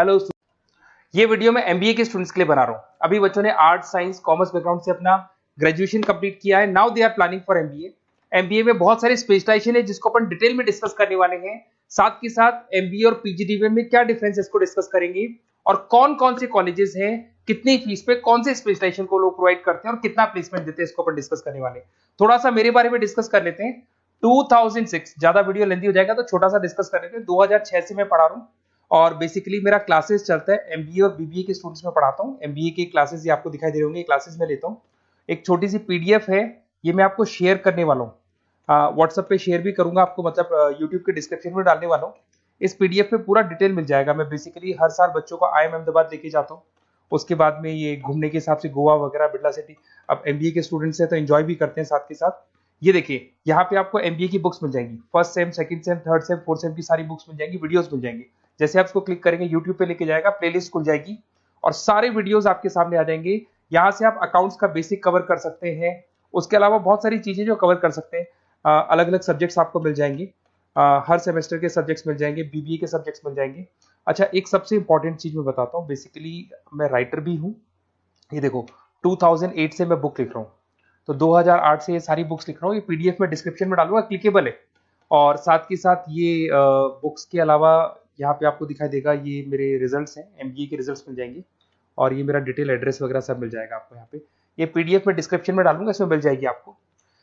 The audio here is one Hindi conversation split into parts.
हेलो, ये वीडियो मैं एमबीए के स्टूडेंट्स के लिए बना रहा हूँ। अभी बच्चों ने आर्ट, साइंस, कॉमर्स बैकग्राउंड से अपना ग्रेजुएशन कंप्लीट किया है। Now they are planning for MBA. MBA में बहुत सारे स्पेशलाइजेशन है जिसको अपन डिटेल में डिस्कस करने वाले हैं। साथ के साथ एमबीए और पीजीडीबीएम में क्या डिफरेंस है इसको डिस्कस करेंगे, और कौन कौन से कॉलेजेस हैं, कितनी फीस पे कौन से स्पेशलाइजेशन को लोग प्रोवाइड करते हैं और कितना प्लेसमेंट देते हैं, इसको अपन डिस्कस करने वाले हैं। थोड़ा सा मेरे बारे में डिस्कस कर लेते हैं। 2006, ज्यादा वीडियो लेंथी हो जाएगा तो छोटा सा डिस्कस कर लेते हैं। 2006 से मैं पढ़ा रहा हूँ और बेसिकली मेरा क्लासेस चलता है एमबीए और बीबीए के स्टूडेंट्स में पढ़ाता हूँ। एमबीए के क्लासेस ये आपको दिखाई दे रहे होंगे, क्लासेस में लेता हूँ। एक छोटी सी पीडीएफ है, ये मैं आपको शेयर करने वाला हूँ, व्हाट्सएप पे शेयर भी करूंगा आपको, मतलब यूट्यूब के डिस्क्रिप्शन में डालने वाला हूँ। इस पीडीएफ पे पूरा डिटेल मिल जाएगा। मैं बेसिकली हर साल बच्चों को IIM अहमदाबाद लेके जाता हूँ। उसके बाद में ये घूमने के हिसाब से गोवा वगैरह, बिरला सिटी। अब एमबीए के स्टूडेंट्स हैं तो एंजॉय भी करते हैं साथ के साथ। ये देखिए, यहाँ पे आपको एमबीए की बुक्स मिल जाएंगी। First sem, second same, third same, fourth same की सारी बुक्स मिल जाएंगी, वीडियोस मिल जाएंगी। जैसे आप इसको क्लिक करेंगे यूट्यूब पे लेके जाएगा, प्लेलिस्ट खुल जाएगी और सारे वीडियोस आपके सामने आ जाएंगे। यहाँ से आप अकाउंट्स का बेसिक कवर कर सकते हैं। उसके अलावा बहुत सारी चीजें जो कवर कर सकते हैं, अलग अलग सब्जेक्ट्स आपको मिल जाएंगे। हर सेमेस्टर के सब्जेक्ट्स मिल जाएंगे, बीबीए के सब्जेक्ट्स मिल जाएंगे। अच्छा, एक सबसे इंपॉर्टेंट चीज मैं बताता हूँ। बेसिकली मैं राइटर भी हूँ। ये देखो, 2008 से मैं बुक लिख रहा हूँ, तो 2008 से ये सारी बुक्स लिख रहा हूँ। ये पीडीएफ में डिस्क्रिप्शन में डालूंगा, क्लिकेबल है। और साथ के साथ ये बुक्स के अलावा यहाँ पे आपको दिखाई देगा, ये मेरे रिजल्ट्स हैं, एमबीए के रिजल्ट्स मिल जाएंगे। और ये मेरा डिटेल एड्रेस वगैरह सब मिल जाएगा आपको यहाँ पे। ये पीडीएफ में डिस्क्रिप्शन में डालूंगा, इसमें मिल जाएगी आपको।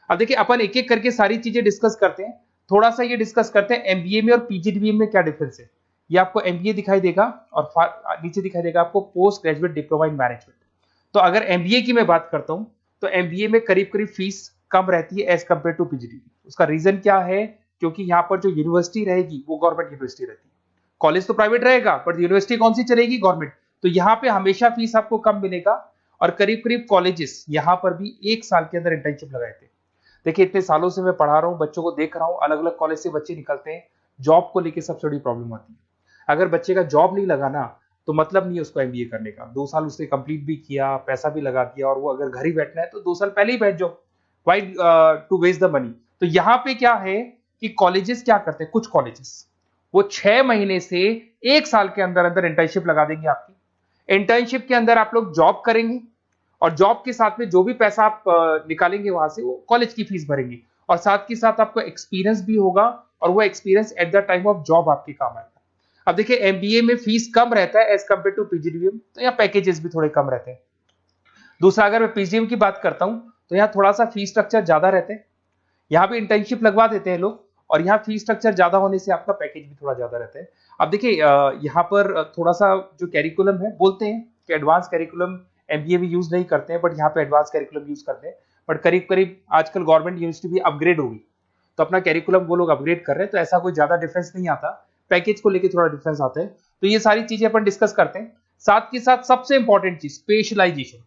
अब देखिए, अपन एक एक करके सारी चीजें डिस्कस करते हैं। थोड़ा सा ये डिस्कस करते हैं एमबीए में और पीजीडीबीएम में क्या डिफरेंस है। ये आपको एमबीए दिखाई देगा और नीचे दिखाई देगा आपको post graduate diploma in management. तो अगर एमबीए की मैं बात करता हूं तो एमबीए में करीब करीब फीस कम रहती है एज कंपेयर टू पीजीडीबी। उसका रीजन क्या है? क्योंकि यहाँ पर जो यूनिवर्सिटी रहेगी वो गवर्नमेंट यूनिवर्सिटी रहती है। कॉलेज तो प्राइवेट रहेगा बट यूनिवर्सिटी कौन सी चलेगी? गवर्नमेंट। तो यहाँ पे हमेशा फीस आपको कम मिलेगा। और करीब करीब कॉलेजेस यहाँ पर भी 1 साल के अंदर इंटर्नशिप लगाए थे। देखिए, इतने सालों से मैं पढ़ा रहा हूँ, बच्चों को देख रहा हूँ, अलग अलग कॉलेज से बच्चे निकलते हैं। जॉब को लेकर सबसे बड़ी प्रॉब्लम आती है। अगर बच्चे का जॉब नहीं लगा ना, तो मतलब नहीं है उसको एमबीए करने का। 2 साल उसने कंप्लीट भी किया, पैसा भी लगा दिया, और वो अगर घर ही बैठना है तो 2 साल पहले ही बैठ जाओ। Why to waste the money? तो यहाँ पे क्या है कि कॉलेजेस क्या करते हैं, कुछ कॉलेजेस वो 6 महीने से 1 साल के अंदर अंदर इंटर्नशिप लगा देंगे आपकी। इंटर्नशिप के अंदर आप लोग जॉब करेंगे और जॉब के साथ में जो भी पैसा आप निकालेंगे वहां से, वो कॉलेज की फीस भरेंगे। और साथ के साथ आपको एक्सपीरियंस भी होगा, और वो experience at the time of job आपके काम आएगा। अब देखिए, एमबीए में फीस कम रहता है एज कंपेयर टू पीजीडीबीएम, तो यहाँ पैकेजेस भी थोड़े कम रहते हैं। दूसरा, अगर मैं पीजीडीबीएम की बात करता हूं तो यहाँ थोड़ा सा फीस स्ट्रक्चर ज्यादा रहते हैं। यहाँ भी इंटर्नशिप लगवा देते हैं लोग, और यहाँ फीस स्ट्रक्चर ज्यादा होने से आपका पैकेज भी थोड़ा ज्यादा रहता है। अब देखिए, यहाँ पर थोड़ा सा जो कैरिकुलम है, बोलते हैं कि एडवांस कैरिकुलम एमबीए भी यूज नहीं करते हैं, बट यहाँ पे एडवांस कैरिकुलम यूज करते हैं। बट करीब करीब आजकल गवर्नमेंट यूनिवर्सिटी भी अपग्रेड होगी, तो अपना कैरिकुलम वो लोग अपग्रेड कर रहे हैं, तो ऐसा कोई ज्यादा डिफरेंस नहीं आता। पैकेज को लेके थोड़ा डिफरेंस आता है। तो ये सारी चीजें अपन डिस्कस करते हैं। साथ के साथ सबसे इंपॉर्टेंट चीज, specialisation,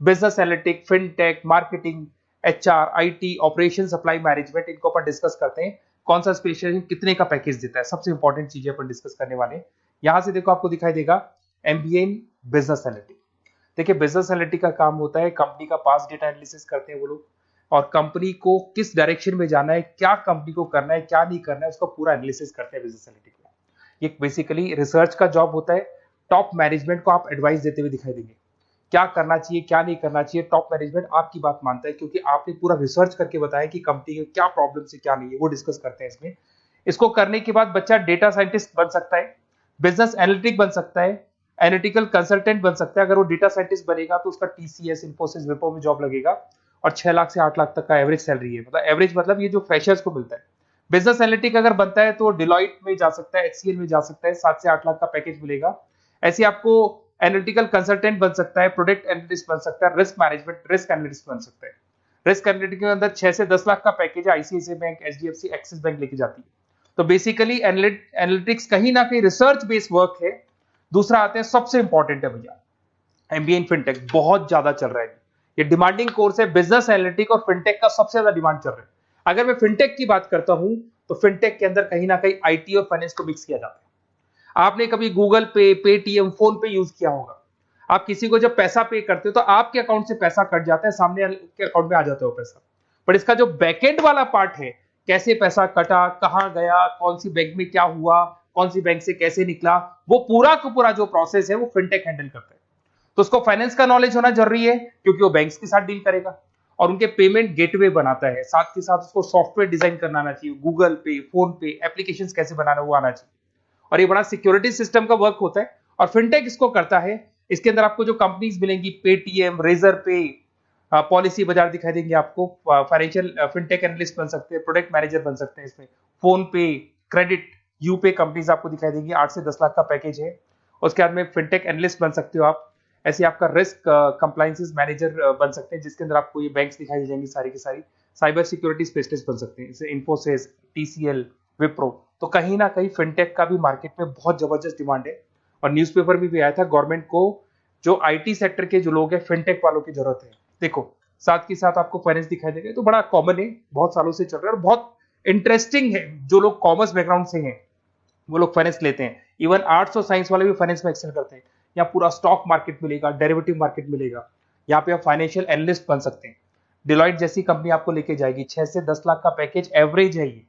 business analytic, fintech, marketing, HR, IT, operation, supply management, इनको अपन डिस्कस करते हैं। कौन सा स्पेशलाइजेशन कितने का पैकेज देता है, सबसे इंपॉर्टेंट चीजें अपन डिस्कस करने वाले हैं। यहां से देखो, आपको दिखाई देगा एमबीए इन बिजनेस एनालिटिक। देखिए, बिजनेस एनालिटिक का काम होता है, कंपनी का पास डेटा एनालिसिस करते हैं वो लोग, और कंपनी को किस डायरेक्शन में जाना है, क्या कंपनी को करना है, क्या नहीं करना है, उसका पूरा एनालिसिस करते हैं बिजनेस एनालिटिक में। ये बेसिकली रिसर्च का जॉब होता है। टॉप मैनेजमेंट को आप एडवाइस देते हुए दिखाई देंगे, क्या करना चाहिए, क्या नहीं करना चाहिए। टॉप मैनेजमेंट आपकी बात मानता है, क्योंकि आपने पूरा रिसर्च करके बताया कि कंपनी के क्या प्रॉब्लम है, क्या नहीं है, वो डिस्कस करते हैं इसमें। इसको करने के बाद बच्चा डेटा साइंटिस्ट बन सकता है, बिजनेस एनालिटिक बन सकता है, एनालिटिकल कंसल्टेंट बन सकता है। अगर वो डेटा साइंटिस्ट बनेगा तो उसका टीसीएस, इंफोसिस, विप्रो में जॉब लगेगा, और 6 लाख से 8 लाख तक का एवरेज सैलरी है। मतलब एवरेज मतलब ये जो फ्रेशर्स को मिलता है। बिजनेस एनालिटिक अगर बनता है तो डिलॉइट में जा सकता है, एचसीएल में जा सकता है, 7 से 8 लाख का पैकेज मिलेगा। ऐसे आपको एनालिटिकल कंसल्टेंट बन सकता है, प्रोडक्ट एनालिस्ट बन सकता है, रिस्क मैनेजमेंट, रिस्क एनालिस्ट बन सकता है। रिस्क एनालिटिक के अंदर 6 से 10 लाख का पैकेज है, ICICI bank, HDFC, axis bank लेके जाती है। तो बेसिकली एनालिटिक्स कहीं ना कहीं रिसर्च बेस्ड वर्क है। दूसरा आते हैं, सबसे इंपॉर्टेंट है भैया, एमबीए इन फिनटेक बहुत ज्यादा चल रहा है। ये डिमांडिंग कोर्स है। बिजनेस एनालिटिक और फिनटेक का सबसे ज्यादा डिमांड चल रहा है। अगर मैं फिनटेक की बात करता हूं तो फिनटेक के अंदर कहीं ना कहीं आईटी और फाइनेंस को मिक्स किया जाता है। आपने कभी गूगल पे, पेटीएम, फोन पे यूज किया होगा। आप किसी को जब पैसा पे करते हो तो आपके अकाउंट से पैसा कट जाता है, सामने के अकाउंट में आ जाता है वो पैसा। पर इसका जो बैकएंड वाला पार्ट है, कैसे पैसा कटा, कहां गया, कौन सी बैंक में क्या हुआ, कौन सी बैंक से कैसे निकला, वो पूरा का पूरा जो प्रोसेस है वो फिनटेक हैंडल करता है। तो उसको फाइनेंस का नॉलेज होना जरूरी है क्योंकि वो बैंक्स के साथ डील करेगा और उनके पेमेंट गेटवे बनाता है। साथ के साथ उसको सॉफ्टवेयर डिजाइन करना आना चाहिए, गूगल पे, फोन पे, एप्लीकेशन कैसे बनाना वो आना चाहिए। और ये बड़ा सिक्योरिटी सिस्टम का वर्क होता है और फिनटेक इसको करता है। इसके अंदर आपको जो कंपनीज मिलेंगी, पेटीएम, रेजर पे, पॉलिसी बाजार दिखाई देंगे आपको। फाइनेंशियल फिनटेक एनालिस्ट बन सकते हैं, प्रोडक्ट मैनेजर बन सकते हैं इसमें। फोन पे, क्रेडिट, यूपे कंपनीज आपको दिखाई देंगी। 8 से 10 लाख का पैकेज है। उसके बाद में फिनटेक एनालिस्ट बन सकते हो आप। ऐसे आपका रिस्क कंप्लायंसेस मैनेजर बन सकते हैं जिसके अंदर आपको ये बैंक्स दिखाई दे जाएंगी सारी की सारी। साइबर सिक्योरिटी स्पेशलिस्ट बन सकते हैं जैसे इन्फोसिस, टीसीएल, विप्रो। तो कहीं ना कहीं फिनटेक का भी मार्केट में बहुत जबरदस्त डिमांड है और न्यूज़पेपर में भी आया था गवर्नमेंट को जो आईटी सेक्टर के जो लोग हैं फिनटेक वालों की जरूरत है। देखो साथ के साथ आपको फाइनेंस दिखाई देगा, तो बड़ा कॉमन है, बहुत सालों से चल रहा है और बहुत इंटरेस्टिंग है। जो लोग कॉमर्स बैकग्राउंड से हैं वो लोग फाइनेंस लेते हैं। इवन आर्ट्स और साइंस वाले भी फाइनेंस में एक्सेल करते हैं। यहाँ पूरा स्टॉक मार्केट मिलेगा, डेरिवेटिव मार्केट मिलेगा। यहाँ पे आप फाइनेंशियल एनालिस्ट बन सकते हैं। डिलॉयट जैसी कंपनी आपको लेके जाएगी। 6 से 10 लाख का पैकेज एवरेज है ये,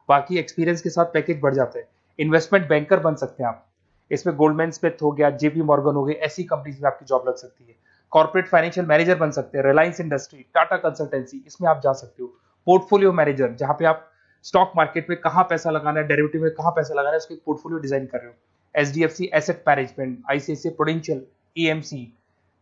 बाकी एक्सपीरियंस के साथ पैकेज बढ़ जाता है। इन्वेस्टमेंट बैंकर बन सकते हैं आप, इसमें गोल्डमैन स्मिथ हो गया, जेपी मॉर्गन हो गई, ऐसी कंपनीज में आपकी जॉब लग सकती है। कॉर्पोरेट फाइनेंशियल मैनेजर बन सकते हैं, रिलायंस इंडस्ट्री, टाटा कंसल्टेंसी, इसमें आप जा सकते हो। पोर्टफोलियो मैनेजर, जहां पे आप स्टॉक मार्केट में कहां पैसा लगाना है, डेरिवेटिव में कहां पैसा लगाना है, उसको पोर्टफोलियो डिजाइन कर रहे हो। HDFC asset management, ICICI prudential, EMC,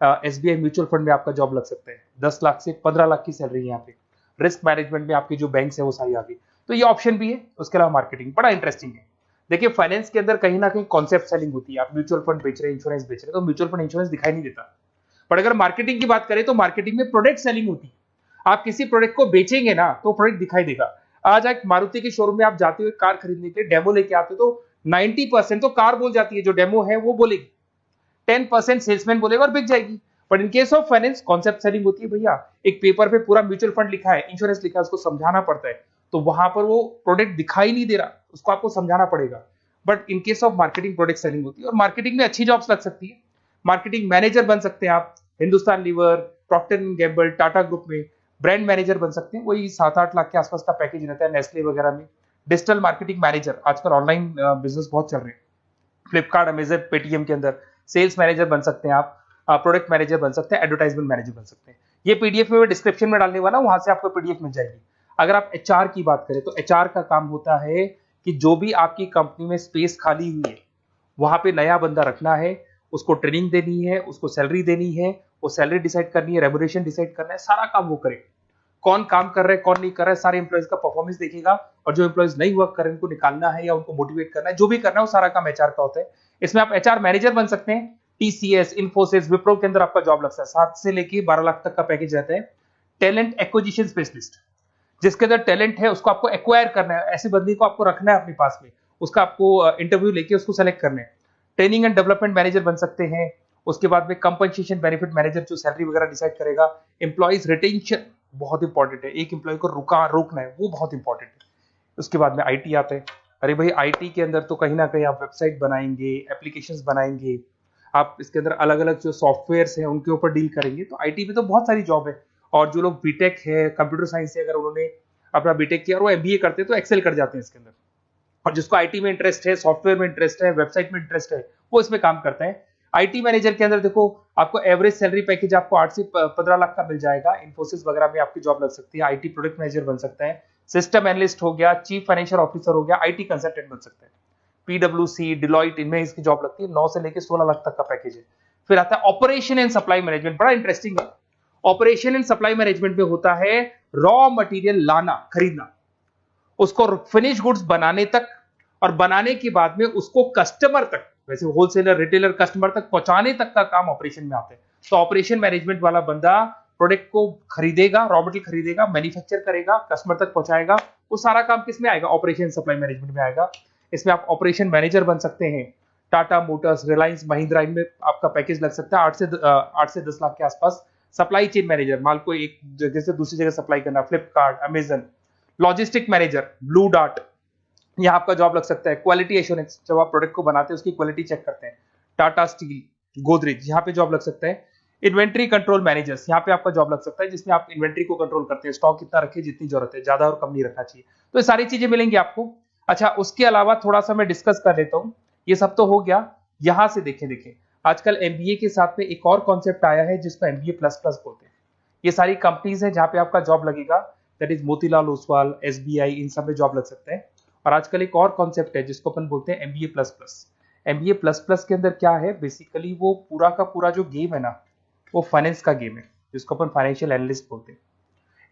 SBI mutual fund में आपका जॉब लग सकता है। 10 लाख से 15 लाख की सैलरी है यहाँ पे। रिस्क मैनेजमेंट में आपकी जो बैंक्स है वो सारी आ गई। तो ये ऑप्शन भी है। उसके अलावा मार्केटिंग बड़ा इंटरेस्टिंग है। देखिए फाइनेंस के अंदर कहीं ना कहीं कॉन्सेप्ट सेलिंग होती है। आप म्यूचुअल फंड बेच रहे हैं, इंश्योरेंस बेच रहे हैं, तो म्यूचुअल फंड इंश्योरेंस दिखाई नहीं देता। पर अगर मार्केटिंग की बात करें तो मार्केटिंग में प्रोडक्ट सेलिंग होती है। आप किसी प्रोडक्ट को बेचेंगे ना तो प्रोडक्ट दिखाई देगा। आज एक मारुति के शोरूम में आप जाते हुए कार खरीदने के लिए डेमो लेके आते हो तो 90% तो कार बोल जाती है, जो डेमो है वो बोलेगी, 10% सेल्समैन बोलेगा और बिक जाएगी। But in case of finance concept selling होती है भैया। एक पेपर पे पूरा म्यूचुअल फंड लिखा है, इंश्योरेंस लिखा है, उसको समझाना पड़ता है। तो वहां पर वो प्रोडक्ट दिखाई नहीं दे रहा, उसको आपको समझाना पड़ेगा। But in case of marketing product selling होती है और मार्केटिंग में अच्छी जॉब्स लग सकती है। मार्केटिंग मैनेजर बन सकते हैं आप, Hindustan Lever, Procter and Gamble, Tata group में ब्रांड मैनेजर बन सकते हैं। वही 7-8 लाख के आसपास का पैकेज रहता है नेस्ले वगैरह में। डिजिटल मार्केटिंग मैनेजर, आजकल ऑनलाइन बिजनेस बहुत चल रहे हैं, फ्लिपकार्ट, अमेजन, पेटीएम के अंदर सेल्स मैनेजर बन सकते हैं आप, प्रोडक्ट मैनेजर बन सकते हैं, एडवर्टाइजमेंट मैनेजर बन सकते हैं। ये पीडीएफ में डिस्क्रिप्शन में डालने वाला, वहां से आपको पीडीएफ मिल जाएगी। अगर आप एचआर की बात करें तो एचआर का काम होता है कि जो भी आपकी कंपनी में स्पेस खाली हुई है वहां पे नया बंदा रखना है, उसको ट्रेनिंग देनी है, उसको सैलरी देनी है, वो सैलरी डिसाइड करनी है, रेम्यूनरेशन डिसाइड करना है, सारा काम वो करे। कौन काम कर रहा है, कौन नहीं कर रहा है, सारे एम्प्लॉइज का परफॉर्मेंस देखेगा और जो एम्प्लॉइज नहीं वर्क कर रहे हैं उनको निकालना है या उनको मोटिवेट करना है, जो भी करना है वो सारा काम एचआर का होता है। इसमें आप एचआर मैनेजर बन सकते हैं। टीसीएस, इन्फोसिस, विप्रो के अंदर आपका जॉब लगता है। 7 से लेके 12 लाख तक का पैकेज रहता है। टैलेंट एक्विजिशन स्पेशलिस्ट, जिसके अंदर टैलेंट है उसको आपको एक्वायर करना है, ऐसे बंदे को आपको रखना है अपने पास में, उसका आपको इंटरव्यू लेके उसको सेलेक्ट करना है। ट्रेनिंग एंड डेवलपमेंट मैनेजर बन सकते हैं। उसके बाद में कंपनसेशन बेनिफिट मैनेजर, जो सैलरी वगैरह डिसाइड करेगा। एम्प्लॉइज रिटेंशन बहुत इंपॉर्टेंट है, एक एम्प्लॉय को रोकना है, वो बहुत इंपॉर्टेंट है। उसके बाद में आईटी आता है। अरे भाई आईटी के अंदर तो कहीं ना कहीं आप वेबसाइट बनाएंगे, एप्लीकेशंस बनाएंगे, आप इसके अंदर अलग अलग जो सॉफ्टवेयर्स हैं उनके ऊपर डील करेंगे। तो आईटी में तो बहुत सारी जॉब है। और जो लोग बीटेक है, कंप्यूटर साइंस से अगर उन्होंने अपना बीटेक किया और वो एमबीए करते हैं तो एक्सेल कर जाते हैं इसके अंदर। और जिसको आईटी में इंटरेस्ट है, सॉफ्टवेयर में इंटरेस्ट है, वेबसाइट में इंटरेस्ट है, वो इसमें काम करता है। आईटी मैनेजर के अंदर देखो आपको एवरेज सैलरी पैकेज आपको 8 से 15 लाख का मिल जाएगा। इन्फोसिस वगैरह में आपकी जॉब लग सकती है। आईटी प्रोडक्ट मैनेजर बन सकता है, सिस्टम एनालिस्ट हो गया, चीफ फाइनेंशियल ऑफिसर हो गया, आईटी कंसल्टेंट बन सकता है। पीडब्ल्यूसी, डिलॉयट, इनमें इसकी जॉब लगती है। 9 से लेकर 16 लाख तक का पैकेज है। फिर आता है ऑपरेशन एंड सप्लाई मैनेजमेंट, बड़ा इंटरेस्टिंग है। ऑपरेशन एंड सप्लाई मैनेजमेंट में होता है रॉ मटेरियल लाना, खरीदना, उसको फिनिश गुड्स बनाने तक और बनाने के बाद में उसको कस्टमर तक, वैसे होलसेलर, रिटेलर, कस्टमर तक पहुंचाने तक का काम ऑपरेशन में आता है। तो ऑपरेशन मैनेजमेंट वाला बंदा प्रोडक्ट को खरीदेगा, रॉ मटेरियल खरीदेगा, मैन्युफैक्चर करेगा, कस्टमर तक पहुंचाएगा, वो सारा काम किस में आएगा? ऑपरेशन सप्लाई मैनेजमेंट में आएगा। इसमें आप ऑपरेशन मैनेजर बन सकते हैं। टाटा मोटर्स, रिलायंस, महिंद्रा, इनमें आपका पैकेज लग सकता है 8 से 10 लाख के आसपास। सप्लाई चेन मैनेजर, माल को एक जगह से दूसरी जगह सप्लाई करना, Flipkart, Amazon. Logistic manager, blue dart, यहाँ आपका जॉब लग सकता है। क्वालिटी एश्योरेंस, जब आप प्रोडक्ट को बनाते हैं उसकी क्वालिटी चेक करते हैं। टाटा स्टील, गोदरेज, यहाँ पे जॉब लग सकता है। इन्वेंट्री कंट्रोल मैनेजर्स, यहाँ पे आपका जॉब लग सकता है, जिसमें आप इन्वेंट्री को कंट्रोल करते हैं, स्टॉक कितना रखे, जितनी जरूरत है, ज्यादा और कम नहीं रखना चाहिए। तो ये सारी चीजें मिलेंगी आपको। अच्छा, उसके अलावा थोड़ा सा मैं डिस्कस कर लेता हूँ। ये सब तो हो गया। यहां से देखें आजकल एमबीए के साथ में एक और कॉन्सेप्ट आया है जिसको एमबीए प्लस प्लस बोलते हैं। ये सारी कंपनीज हैं जहां पे आपका जॉब लगेगा, that is Motilal Oswal, SBI, इन सब में जॉब लग सकते हैं। और आजकल एक और कॉन्सेप्ट है जिसको अपन बोलते हैं MBA plus plus. MBA plus plus के अंदर क्या है, बेसिकली वो पूरा का पूरा जो गेम है ना, वो फाइनेंस का गेम है, जिसको अपन फाइनेंशियल एनालिस्ट बोलते हैं।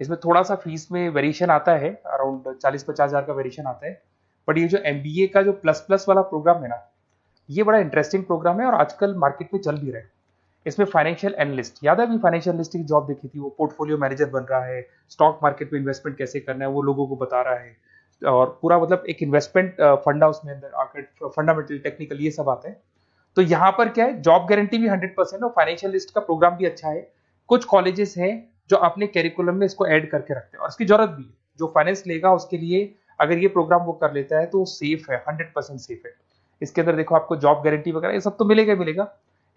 इसमें थोड़ा सा फीस में वेरिएशन आता है, अराउंड 40-50 हजार का वेरिएशन आता है। बट ये जो एमबीए का जो प्लस प्लस वाला प्रोग्राम है ना, ये बड़ा इंटरेस्टिंग प्रोग्राम है और आजकल मार्केट में चल भी रहा है। इसमें फाइनेंशियल एनालिस्ट, याद है अभी फाइनेंशियल एनालिस्ट की जॉब देखी थी, वो पोर्टफोलियो मैनेजर बन रहा है, स्टॉक मार्केट में इन्वेस्टमेंट कैसे करना है वो लोगों को बता रहा है, और पूरा मतलब एक इन्वेस्टमेंट फंडा उसमें अंदर आकर फंडामेंटल टेक्निकल ये सब आते हैं। तो यहाँ पर क्या है, जॉब गारंटी भी 100% और फाइनेंशियल लिस्ट का प्रोग्राम भी अच्छा है। कुछ कॉलेजेस हैं जो अपने कैरिकुलम में इसको ऐड करके रखते हैं और इसकी जरूरत भी है। जो फाइनेंस लेगा उसके लिए अगर ये प्रोग्राम वो कर लेता है तो सेफ है, 100% सेफ है। इसके अंदर देखो आपको जॉब गारंटी वगैरह ये सब तो मिलेगा मिलेगा।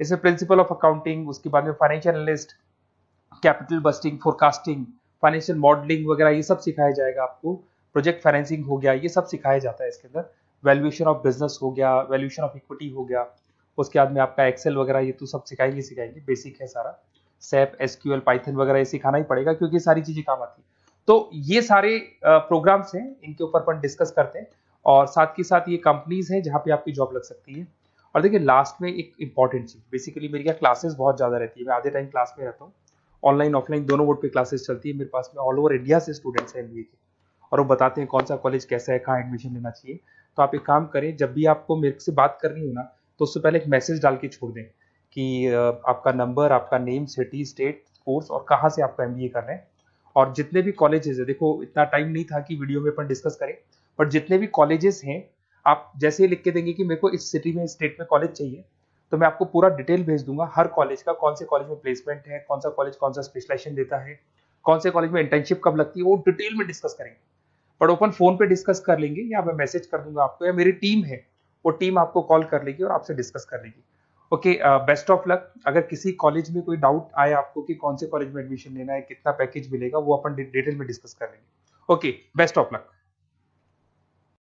इसमें प्रिंसिपल ऑफ अकाउंटिंग, उसके बाद में financial analyst, capital budgeting, forecasting, financial modelling वगैरह ये सब सिखाया जाएगा आपको। प्रोजेक्ट फाइनेंसिंग हो गया, ये सब सिखाया जाता है इसके अंदर। वैल्यूएशन ऑफ बिजनेस हो गया, वैल्यूएशन ऑफ इक्विटी हो गया, उसके बाद में आपका एक्सेल वगैरह ये तो सब सिखाएंगे, बेसिक है सारा। सैप, एसक्यूएल, पाइथन वगैरह ये सिखाना ही पड़ेगा क्योंकि सारी चीजें काम आती है। तो ये सारे प्रोग्राम्स हैं, इनके ऊपर अपन डिस्कस करते हैं। और साथ के साथ ये कंपनीज हैं जहां पे आपकी जॉब लग सकती है। और देखिए लास्ट में एक इंपॉर्टेंट चीज, बेसिकली मेरी क्या क्लासेस बहुत ज्यादा रहती है, मैं आधे टाइम क्लास में रहता हूँ। ऑनलाइन ऑफलाइन दोनों मोड पे क्लासेस चलती है मेरे पास में। ऑल ओवर इंडिया से स्टूडेंट्स हैं एमबीए के, और वो बताते हैं कौन सा कॉलेज कैसा है, कहाँ एडमिशन लेना चाहिए। तो आप एक काम करें, जब भी आपको मेरे से बात करनी हो ना, तो उससे पहले एक मैसेज डाल के छोड़ दें कि आपका नंबर, आपका नेम, सिटी, स्टेट, कोर्स और कहाँ से आपका एमबीए कर रहे हैं। और जितने भी कॉलेजेस है, देखो इतना टाइम नहीं था कि वीडियो में अपन डिस्कस करें, बट जितने भी कॉलेजेस हैं आप जैसे ही लिख के देंगे कि मेरे को इस सिटी में, इस स्टेट में कॉलेज चाहिए, तो मैं आपको पूरा डिटेल भेज दूंगा हर कॉलेज का, कौन से कॉलेज में प्लेसमेंट है, कौन सा कॉलेज कौन सा स्पेशलाइजेशन देता है, कौन से कॉलेज में इंटर्नशिप कब लगती है, वो डिटेल में डिस्कस करेंगे। बट ओपन फोन पे डिस्कस कर लेंगे, या मैं मैसेज कर दूंगा आपको, या मेरी टीम है वो टीम आपको कॉल कर लेगी और आपसे डिस्कस कर लेगी। Okay, best of luck. अगर किसी कॉलेज में कोई डाउट आए आपको कि कौन से कॉलेज में एडमिशन लेना है, कितना पैकेज मिलेगा, वो अपन डिटेल में डिस्कस कर लेंगे। Okay, best of luck.